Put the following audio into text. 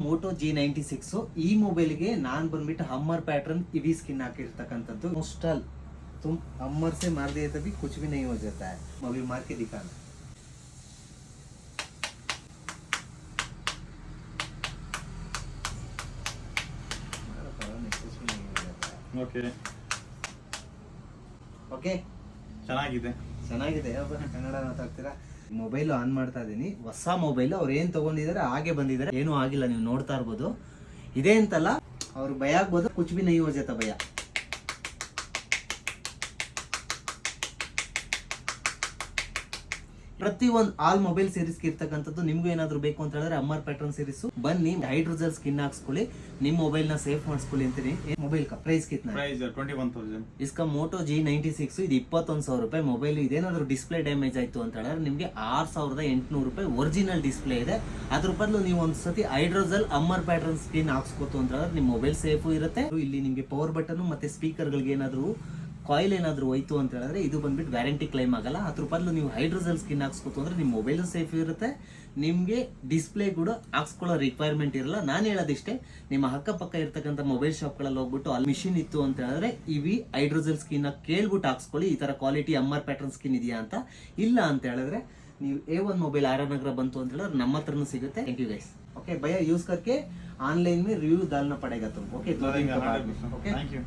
Moto G96 ಈ ಮೊಬೈಲ್ಗೆ ನಾನ್ ಬಂದ್ಬಿಟ್ಟು हमर पैटर्न इवी स्किन हाकिರ್ತಕ್ಕಂತದ್ದು मोस्टल तुम हमर से मार दिए तभी कुछ भी नहीं हो जाता है अभी मार के दिखाना ಓಕೆ ಓಕೆ ಚೆನ್ನಾಗಿದೆ ಚೆನ್ನಾಗಿದೆ ಕನ್ನಡ ಮಾತಾಡ್ತೀರಾ ಮೊಬೈಲ್ ಆನ್ ಮಾಡ್ತಾ ಇದೀನಿ ಹೊಸ ಮೊಬೈಲ್ ಅವ್ರು ಏನ್ ತಗೊಂಡಿದ್ದಾರೆ ಹಾಗೆ ಬಂದಿದ್ದಾರೆ ಏನೂ ಆಗಿಲ್ಲ ನೀವು ನೋಡ್ತಾ ಇರ್ಬೋದು ಇದೇ ಅಂತಲ್ಲ ಅವ್ರು ಭಯ ಆಗ್ಬೋದು ಕುಚ್ ಬಿ ನೈ ಹೋ ಜಾತಾ ಭಯ ಪ್ರತಿ ಒಂದು ಆಲ್ ಮೊಬೈಲ್ ಸೀರೀಸ್ ಇರ್ತಕ್ಕಂಥದ್ದು ನಿಮ್ಗೂ ಏನಾದ್ರು ಬೇಕು ಅಂತ ಹೇಳಿದ್ರೆ हमर पैटर्न सीरीज बन्नी हाइड्रोजल स्किन हाक्स्ಕೊಳ್ಳಿ ನಿಮ್ಮ ಮೊಬೈಲ್ ನ ಸೇಫ್ ಮಾಡಿಸ್ಕೊಳ್ಳಿ ಅಂತೀನಿ ಮೊಬೈಲ್ का प्राइस कितना प्राइस 21000 इसका मोटो G96 ಇದು 21000 ರೂಪಾಯಿ ಮೊಬೈಲ್ ಇದೇನಾದ್ರೂ ಡಿಸ್ಪ್ಲೇ ಡ್ಯಾಮೇಜ್ ಆಯ್ತು ಅಂತ ಹೇಳಿದ್ರೆ ನಿಮಗೆ 6800 ರೂಪಾಯಿ ಒರಿಜಿನಲ್ ಡಿಸ್ಪ್ಲೇ ಇದೆ ಅದ್ರ ಬದಲು ನೀವು ಒಂದ್ಸತಿ ಹೈಡ್ರೋಜಲ್ हमर पैटर्न ಸ್ಕಿನ್ ಹಾಕ್ಸ್ಕೊತು ಅಂತ ಹೇಳಿದ್ರೆ ನಿಮ್ಮ ಮೊಬೈಲ್ ಸೇಫ್ ಇರುತ್ತೆ ಇಲ್ಲಿ ನಿಮಗೆ ಪವರ್ ಬಟನ್ ಮತ್ತೆ ಸ್ಪೀಕರ್ ಗಳಿಗೆ ಏನಾದ್ರೂ ಕಾಯಿಲ್ ಏನಾದ್ರು ಹೋಯ್ತು ಅಂತ ಹೇಳಿದ್ರೆ ಇದು ಬಂದ್ಬಿಟ್ಟು ವ್ಯಾರಂಟಿ ಕ್ಲೈಮ್ ಆಗಲ್ಲ ಅದ್ರ ಬದಲು ನೀವು ಹೈಡ್ರೋಜಲ್ ಸ್ಕಿನ್ ಹಾಕ್ಸ್ಕೊತು ಅಂದ್ರೆ ನಿಮ್ಮ ಮೊಬೈಲ್ ಸೇಫ್ ಇರುತ್ತೆ ನಿಮ್ಗೆ ಡಿಸ್ಪ್ಲೇ ಕೂಡ ಹಾಕ್ಸ್ಕೊಳ್ಳೋ ರಿಕ್ವೈರ್ಮೆಂಟ್ ಇರಲ್ಲ ನಾನು ಹೇಳೋದಿಷ್ಟೇ ನಿಮ್ಮ ಅಕ್ಕಪಕ್ಕ ಇರ್ತಕ್ಕಂಥ ಮೊಬೈಲ್ ಶಾಪ್ಗಳಲ್ಲಿ ಹೋಗ್ಬಿಟ್ಟು ಅಲ್ಲಿ ಮಿಷಿನ್ ಇತ್ತು ಅಂತ ಹೇಳಿದ್ರೆ ಇವಿ ಹೈಡ್ರೋಜಲ್ ಸ್ಕಿನ್ ಕೇಳ್ಬಿಟ್ಟು ಹಾಕ್ಸ್ಕೊಳ್ಳಿ ಈ ತರ ಕ್ವಾಲಿಟಿ हमर पैटर्न ಸ್ಕಿನ್ ಇದೆಯಾ ಅಂತ ಇಲ್ಲ ಅಂತ ಹೇಳಿದ್ರೆ ನೀವು A1 मोबाइल आर-नगर ಬಂತು ಅಂತ ಹೇಳಿದ್ರೆ ನಮ್ಮ ಹತ್ರನೂ ಸಿಗುತ್ತೆ ಥ್ಯಾಂಕ್ ಯು ಗೈಸ್ ओके भैया यूज करके ऑनलाइन में रिव्यू डालना पड़ेगा तुमको ओके ओके थैंक यू